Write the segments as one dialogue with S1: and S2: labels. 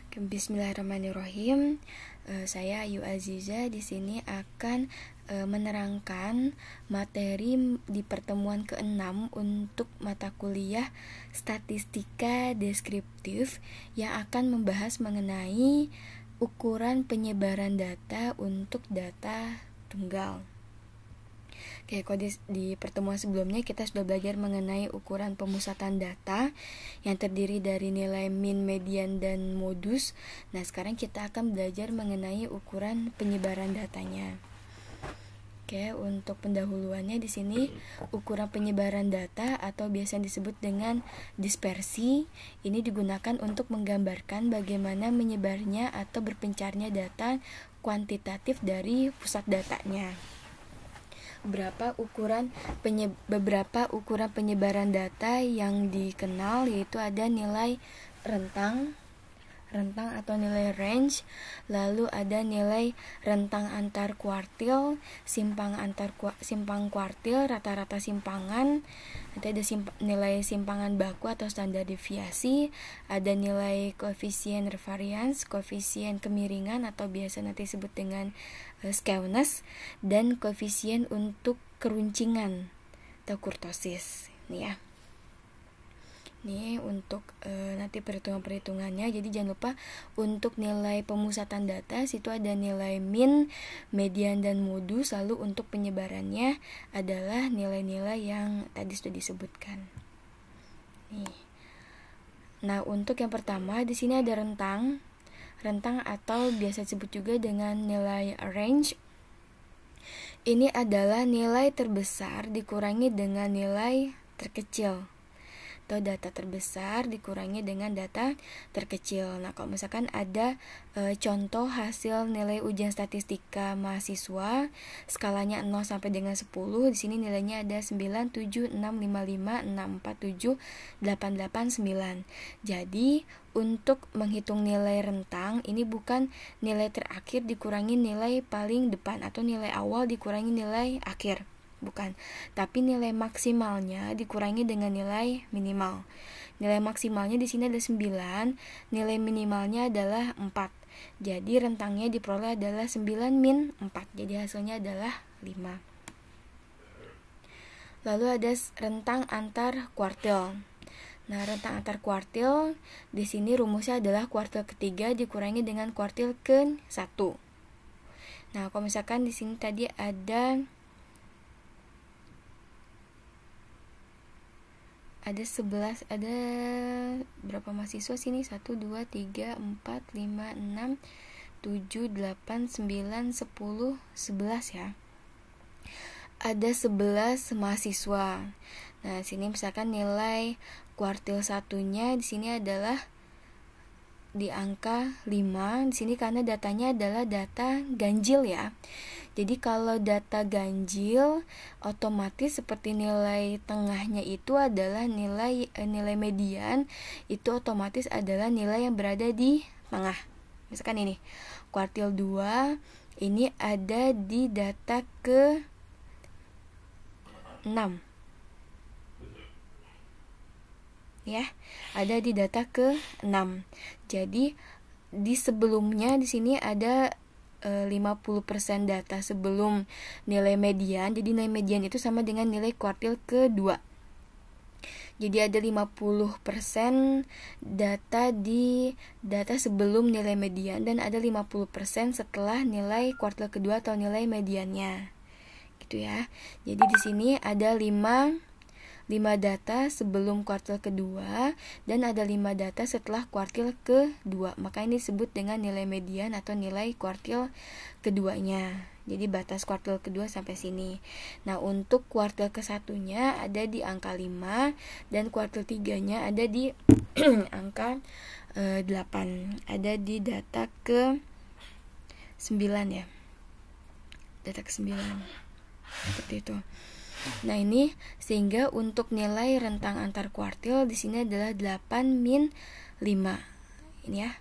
S1: Bismillahirrahmanirrahim. Saya Ayu Aziza di sini akan menerangkan materi di pertemuan ke-6 untuk mata kuliah Statistika Deskriptif yang akan membahas mengenai ukuran penyebaran data untuk data tunggal. Oke, kalau di pertemuan sebelumnya kita sudah belajar mengenai ukuran pemusatan data yang terdiri dari nilai min, median, dan modus. Nah, sekarang kita akan belajar mengenai ukuran penyebaran datanya. Oke, untuk pendahuluannya di sini ukuran penyebaran data atau biasa disebut dengan dispersi ini digunakan untuk menggambarkan bagaimana menyebarnya atau berpencarnya data kuantitatif dari pusat datanya. Beberapa ukuran penyebaran data yang dikenal yaitu ada nilai rentang atau nilai range, lalu ada nilai rentang antar kuartil, simpang kuartil, rata-rata simpangan, ada nilai simpangan baku atau standar deviasi, ada nilai koefisien varians, koefisien kemiringan atau biasa nanti disebut dengan skewness, dan koefisien untuk keruncingan atau kurtosis. Ini ya. Ini untuk nanti perhitungannya. Jadi jangan lupa untuk nilai pemusatan data situ ada nilai min, median, dan modus. Lalu untuk penyebarannya adalah nilai-nilai yang tadi sudah disebutkan. Nih. Nah, untuk yang pertama di sini ada rentang atau biasa disebut juga dengan nilai range. Ini adalah nilai terbesar dikurangi dengan nilai terkecil, atau data terbesar dikurangi dengan data terkecil. Nah, kalau misalkan ada contoh hasil nilai ujian statistika mahasiswa skalanya 0 sampai dengan 10, di sini nilainya ada 9, 7, 6, 5, 5, 6, 4, 7, 8, 8, 9. Jadi, untuk menghitung nilai rentang, ini bukan nilai terakhir dikurangi nilai paling depan atau nilai awal dikurangi nilai akhir. Bukan, tapi nilai maksimalnya dikurangi dengan nilai minimal. Nilai maksimalnya di sini ada 9, nilai minimalnya adalah 4. Jadi rentangnya diperoleh adalah 9 min 4. Jadi hasilnya adalah 5. Lalu ada rentang antar kuartil. Nah, rentang antar kuartil di sini rumusnya adalah kuartil ketiga dikurangi dengan kuartil ke-1. Nah, kalau misalkan di sini tadi ada 11, ada berapa mahasiswa sini? 1, 2, 3, 4, 5, 6, 7, 8, 9, 10, 11 ya. Ada 11 mahasiswa. Nah, sini misalkan nilai kuartil satunya di sini adalah di angka 5. Di sini karena datanya adalah data ganjil ya. Jadi kalau data ganjil otomatis seperti nilai tengahnya itu adalah nilai median, itu otomatis adalah nilai yang berada di tengah. Misalkan ini kuartil 2 ini ada di data ke 6. Ya, ada di data ke-6. Jadi di sebelumnya di sini ada 50% data sebelum nilai median. Jadi nilai median itu sama dengan nilai kuartil ke-2. Jadi ada 50% data di data sebelum nilai median dan ada 50% setelah nilai kuartil kedua atau nilai mediannya. Gitu ya. Jadi di sini ada 5 data sebelum kuartil kedua dan ada 5 data setelah kuartil kedua. Maka ini disebut dengan nilai median atau nilai kuartil keduanya. Jadi batas kuartil kedua sampai sini. Nah, untuk kuartil ke-1-nya ada di angka 5 dan kuartil 3-nya ada di angka 8. Ada di data ke-9 ya. Data ke-9. Seperti itu. Nah, ini sehingga untuk nilai rentang antar kuartil di sini adalah 8 min 5. Ini ya.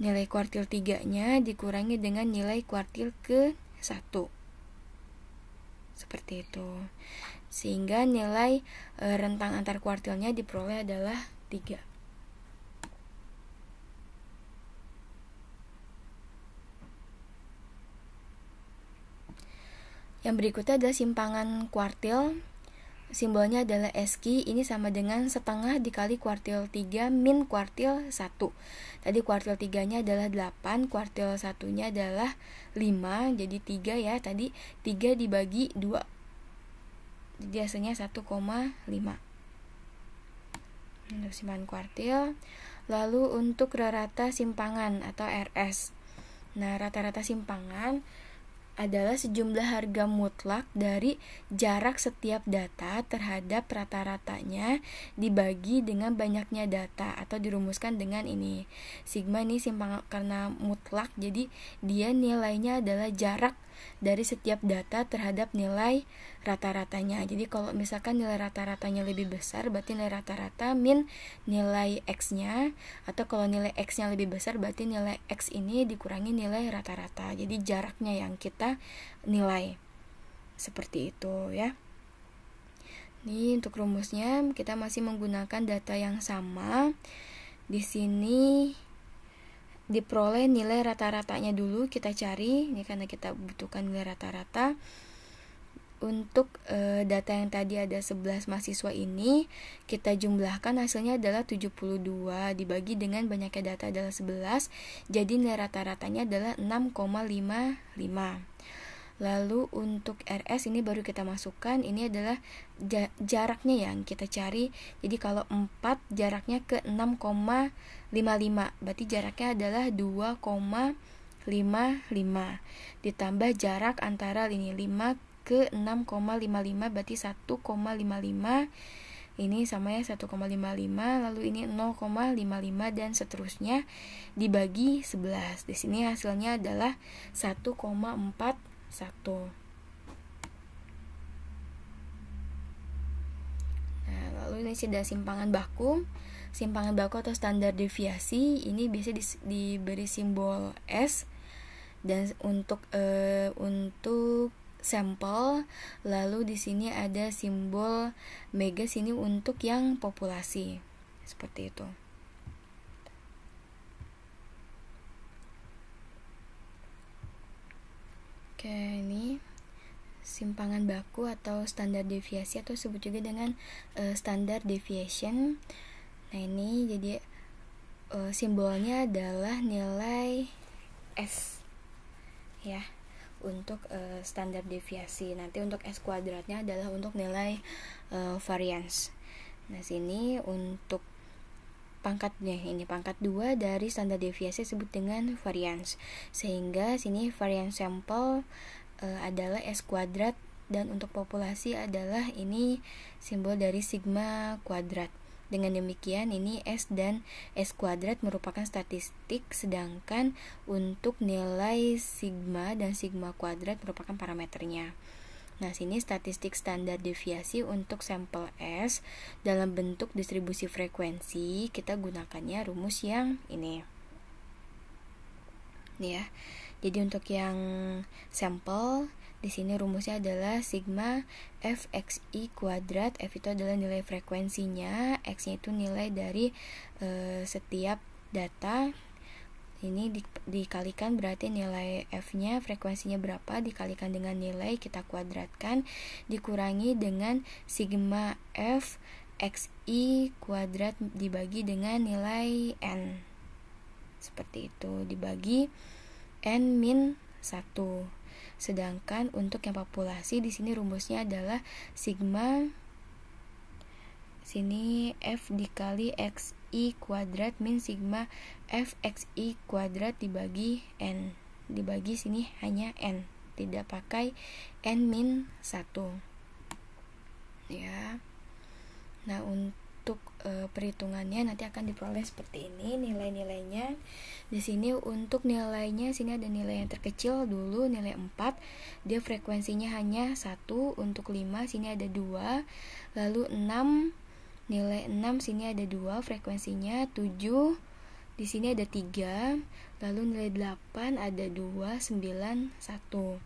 S1: Nilai kuartil 3-nya dikurangi dengan nilai kuartil ke-1. Seperti itu. Sehingga nilai rentang antar kuartilnya diperoleh adalah 3. Yang berikutnya adalah simpangan kuartil. Simbolnya adalah SQ. Ini sama dengan setengah dikali kuartil 3 min kuartil 1. Tadi kuartil 3-nya adalah 8, kuartil 1-nya adalah 5, jadi 3 ya. Tadi 3 dibagi 2, jadi hasilnya 1,5 untuk simpangan kuartil. Lalu untuk rata simpangan atau RS. Nah, rata-rata simpangan adalah sejumlah harga mutlak dari jarak setiap data terhadap rata-ratanya dibagi dengan banyaknya data, atau dirumuskan dengan ini. Sigma ini simpangan karena mutlak, jadi dia nilainya adalah jarak dari setiap data terhadap nilai rata-ratanya. Jadi kalau misalkan nilai rata-ratanya lebih besar, berarti nilai rata-rata min nilai X-nya, atau kalau nilai X-nya lebih besar, berarti nilai X ini dikurangi nilai rata-rata. Jadi jaraknya yang kita nilai. Seperti itu ya. Ini untuk rumusnya kita masih menggunakan data yang sama. Di sini diperoleh nilai rata-ratanya dulu, kita cari. Ini karena kita butuhkan nilai rata-rata. Untuk data yang tadi ada 11 mahasiswa ini, kita jumlahkan, hasilnya adalah 72 dibagi dengan banyaknya data adalah 11, jadi nilai rata-ratanya adalah 6,55. Lalu untuk RS ini baru kita masukkan, ini adalah jaraknya yang kita cari. Jadi kalau 4 jaraknya ke 6,55, berarti jaraknya adalah 2,55 ditambah jarak antara ini 5 ke 6,55, berarti 1,55. Ini sama ya, 1,55, lalu ini 0,55 dan seterusnya dibagi 11. Di sini hasilnya adalah 1,41. Nah, lalu ini sudah simpangan baku. Simpangan baku atau standar deviasi ini biasa diberi simbol S, dan untuk sampel, lalu di sini ada simbol mega sini untuk yang populasi. Seperti itu. Oke, ini simpangan baku atau standar deviasi, atau disebut juga dengan standar deviation. Nah, ini jadi simbolnya adalah nilai S ya. Untuk standar deviasi. Nanti untuk S kuadratnya adalah untuk nilai variance. Nah, sini untuk pangkatnya, ini pangkat 2 dari standar deviasi disebut dengan variance. Sehingga sini variance sample adalah S kuadrat, dan untuk populasi adalah ini simbol dari sigma kuadrat. Dengan demikian ini S dan S kuadrat merupakan statistik, sedangkan untuk nilai sigma dan sigma kuadrat merupakan parameternya. Nah, sini statistik standar deviasi untuk sampel S dalam bentuk distribusi frekuensi, kita gunakannya rumus yang ini. Nih ya. Jadi untuk yang sampel di sini rumusnya adalah sigma fxi kuadrat. F itu adalah nilai frekuensinya, x-nya itu nilai dari setiap data. Ini dikalikan, berarti nilai f-nya, frekuensinya berapa, dikalikan dengan nilai, kita kuadratkan, dikurangi dengan sigma f xi kuadrat dibagi dengan nilai n. Seperti itu, dibagi n min 1. Sedangkan untuk yang populasi di sini rumusnya adalah sigma sini f dikali xi kuadrat min sigma f xi kuadrat dibagi n. Dibagi sini hanya n, tidak pakai n min 1. Ya. Nah, untuk perhitungannya nanti akan diperoleh seperti ini nilai-nilainya. Di sini untuk nilainya, sini ada nilai yang terkecil dulu, nilai 4. Dia frekuensinya hanya 1. Untuk 5 sini ada 2. Lalu 6, nilai 6 sini ada 2, frekuensinya 7. Di sini ada 3. Lalu nilai 8 ada 2, 9, 1.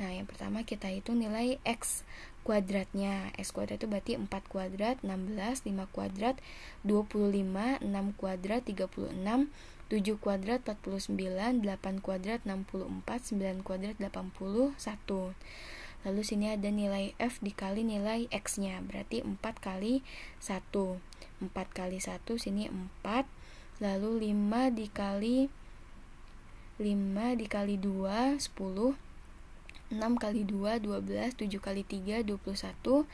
S1: Nah, yang pertama kita hitung nilai X kuadratnya. X kuadrat itu berarti 4 kuadrat 16, 5 kuadrat 25, 6 kuadrat 36, 7 kuadrat 49, 8 kuadrat 64, 9 kuadrat 81. Lalu sini ada nilai F dikali nilai X-nya, berarti 4 kali 1. 4 kali 1 sini 4. Lalu 5 dikali 2 10. 6 kali 2 12. 7 kali 3 21.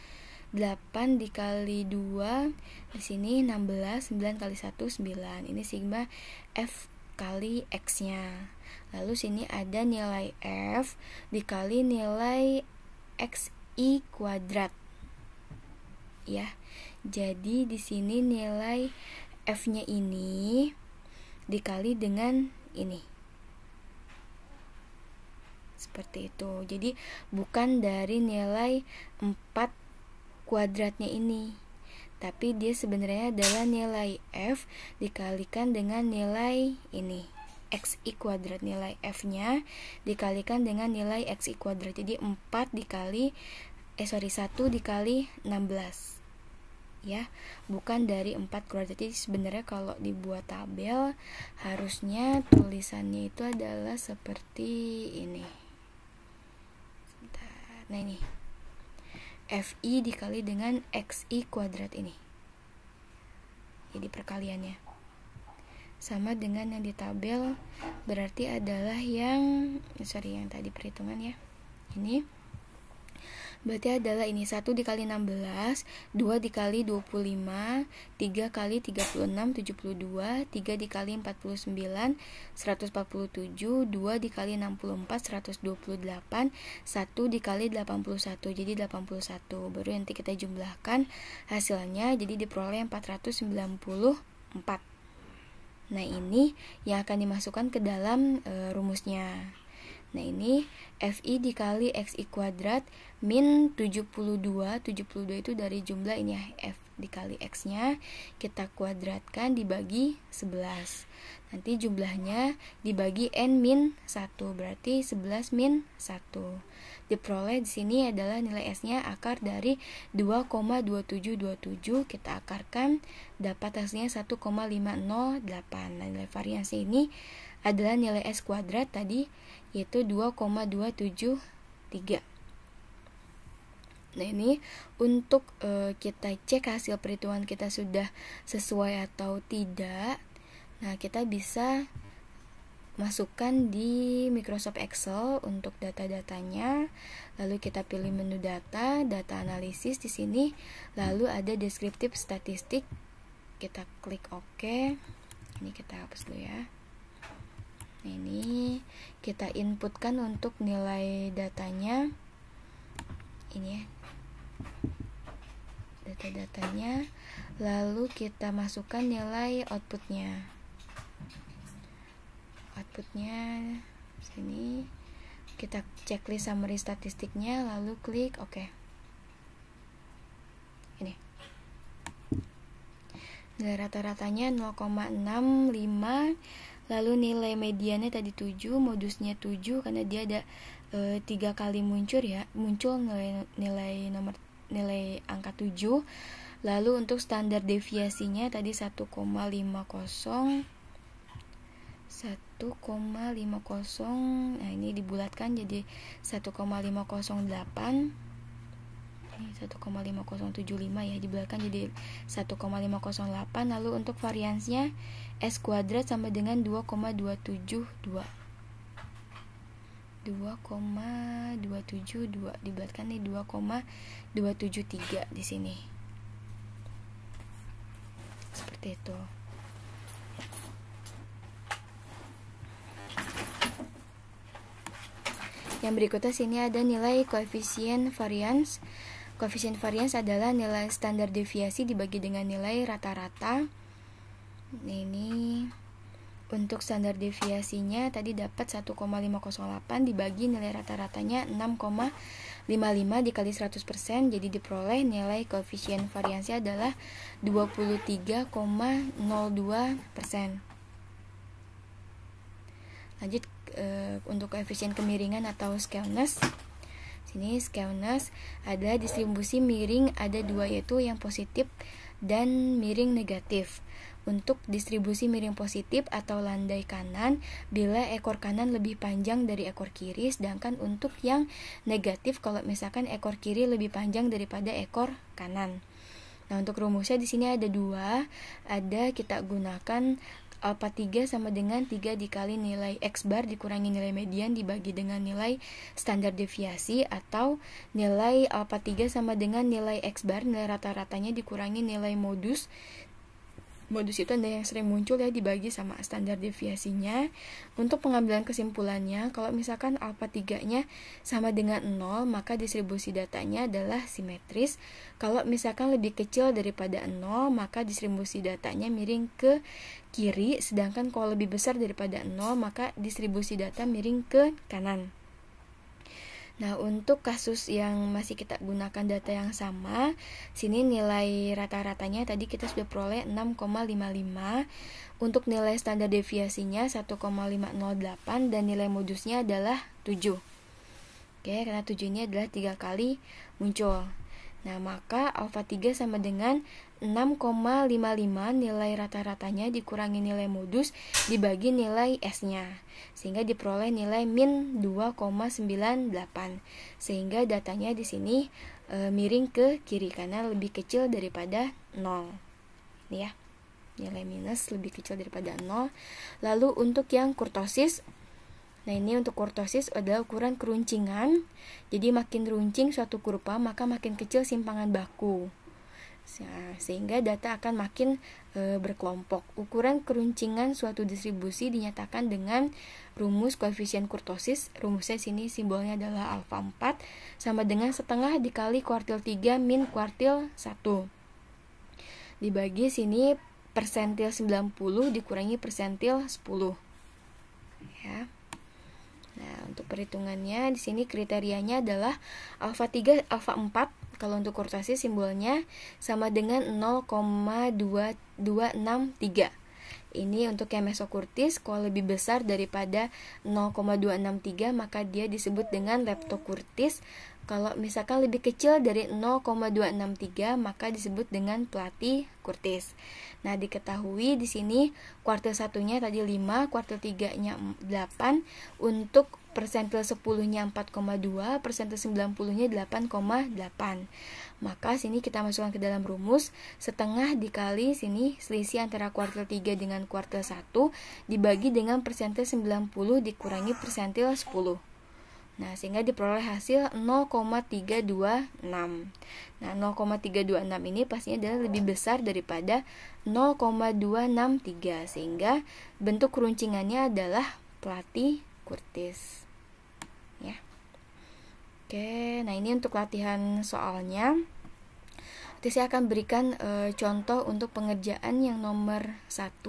S1: 8 dikali 2 di sini 16. 9 kali 1 9. Ini sigma F kali X-nya. Lalu sini ada nilai F dikali nilai XI kuadrat. Ya. Jadi di sini nilai F-nya ini dikali dengan ini. Seperti itu. Jadi bukan dari nilai 4 kuadratnya ini, tapi dia sebenarnya adalah nilai F dikalikan dengan nilai ini, XI kuadrat. Nilai F-nya dikalikan dengan nilai XI kuadrat. Jadi 1 dikali 16 ya, bukan dari 4 kuadrat. Jadi sebenarnya kalau dibuat tabel harusnya tulisannya itu adalah seperti ini. Nah ini FI dikali dengan XI kuadrat ini. Jadi perkaliannya sama dengan yang di tabel, berarti adalah yang tadi perhitungan ya. Ini berarti adalah ini 1 dikali 16, 2 dikali 25, 3 kali 36 72, 3 dikali 49 147, 2 dikali 64 128, 1 dikali 81 jadi 81. Baru nanti kita jumlahkan hasilnya, jadi diperoleh 494. Nah ini yang akan dimasukkan ke dalam rumusnya. Nah ini FI dikali XI kuadrat min 72. 72 itu dari jumlah ini ya, F dikali X-nya kita kuadratkan dibagi 11. Nanti jumlahnya dibagi N min 1, berarti 11 min 1. Diperoleh di sini adalah nilai S-nya akar dari 2,2727. Kita akarkan dapat hasilnya 1,508. Nah nilai variansi ini adalah nilai S kuadrat tadi, yaitu 2,273. Nah ini untuk kita cek hasil perhitungan kita sudah sesuai atau tidak. Nah kita bisa masukkan di Microsoft Excel untuk data-datanya. Lalu kita pilih menu data analisis di sini. Lalu ada deskriptif statistik. Kita klik OK. Ini kita hapus dulu ya. Ini kita inputkan untuk nilai datanya. Ini ya, data-datanya. Lalu kita masukkan nilai outputnya. Sini kita checklist summary statistiknya, lalu klik OK. Ini nilai rata-ratanya 0,65. Lalu nilai mediannya tadi 7, modusnya 7 karena dia ada 3 kali muncul nilai angka 7. Lalu untuk standar deviasinya tadi 1,50. Nah ini dibulatkan jadi 1,508. Ini 1,5075 ya, dibulatkan jadi 1,508. Lalu untuk variansinya S kuadrat sama dengan 2,272. 2,272 dibulatkan nih 2,273 di sini. Seperti itu. Yang berikutnya sini ada nilai koefisien varians. Koefisien varians adalah nilai standar deviasi dibagi dengan nilai rata-rata. Ini untuk standar deviasinya tadi dapat 1,508 dibagi nilai rata-ratanya 6,55 dikali 100%, jadi diperoleh nilai koefisien variansi adalah 23,02%. Lanjut untuk koefisien kemiringan atau skewness. Sini skewness ada distribusi miring ada dua, yaitu yang positif dan miring negatif. untuk distribusi miring positif atau landai kanan bila ekor kanan lebih panjang dari ekor kiri, sedangkan untuk yang negatif kalau misalkan ekor kiri lebih panjang daripada ekor kanan. Nah, untuk rumusnya di sini ada 2. Kita gunakan alfa 3 sama dengan 3 dikali nilai X bar dikurangi nilai median dibagi dengan nilai standar deviasi, atau nilai alfa 3 sama dengan nilai X bar, nilai rata-ratanya dikurangi nilai modus. Modus itu ada yang sering muncul ya, dibagi sama standar deviasinya. Untuk pengambilan kesimpulannya, kalau misalkan alfa 3-nya sama dengan 0, maka distribusi datanya adalah simetris. Kalau misalkan lebih kecil daripada 0, maka distribusi datanya miring ke kiri, sedangkan kalau lebih besar daripada 0, maka distribusi data miring ke kanan. Nah, untuk kasus yang masih kita gunakan data yang sama, sini nilai rata-ratanya tadi kita sudah peroleh 6,55. Untuk nilai standar deviasinya 1,508 dan nilai modusnya adalah 7. Oke, karena 7 ini adalah 3 kali muncul. Nah, maka alfa 3 sama dengan 6,55 nilai rata-ratanya dikurangi nilai modus dibagi nilai S-nya, sehingga diperoleh nilai min 2,98. Sehingga datanya di sini miring ke kiri karena lebih kecil daripada 0. Ini ya, nilai minus lebih kecil daripada 0. Lalu untuk yang kurtosis, nah ini untuk kurtosis adalah ukuran keruncingan. Jadi makin runcing suatu kurva, maka makin kecil simpangan baku. Sehingga data akan makin berkelompok. Ukuran keruncingan suatu distribusi dinyatakan dengan rumus koefisien kurtosis. Rumusnya sini simbolnya adalah alfa 4 sama dengan setengah dikali kuartil 3 min kuartil 1. Dibagi sini persentil 90 dikurangi persentil 10. Ya. Nah, untuk perhitungannya di sini kriterianya adalah alfa 3, alfa 4. Kalau untuk kurtosis simbolnya sama dengan 0,2263. Ini untuk yang mesokurtis, kalau lebih besar daripada 0,263 maka dia disebut dengan leptokurtis. Kalau misalkan lebih kecil dari 0,263 maka disebut dengan platykurtis. Nah, diketahui di sini kuartil 1-nya tadi 5, kuartil 3-nya 8, untuk persentil 10-nya 4,2, persentil 90-nya 8,8. Maka sini kita masukkan ke dalam rumus, setengah dikali sini selisih antara kuartil 3 dengan kuartil 1 dibagi dengan persentil 90 dikurangi persentil 10. Nah, sehingga diperoleh hasil 0,326. Nah, 0,326 ini pastinya adalah lebih besar daripada 0,263, sehingga bentuk keruncingannya adalah platykurtis. Ya. Oke, nah ini untuk latihan soalnya. Nanti saya akan berikan contoh untuk pengerjaan yang nomor 1.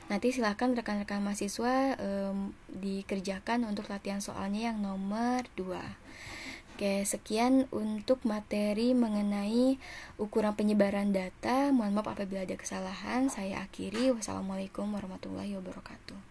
S1: Nanti silakan rekan-rekan mahasiswa dikerjakan untuk latihan soalnya yang nomor 2. Oke, sekian untuk materi mengenai ukuran penyebaran data. Mohon maaf apabila ada kesalahan. Saya akhiri. Wassalamualaikum warahmatullahi wabarakatuh.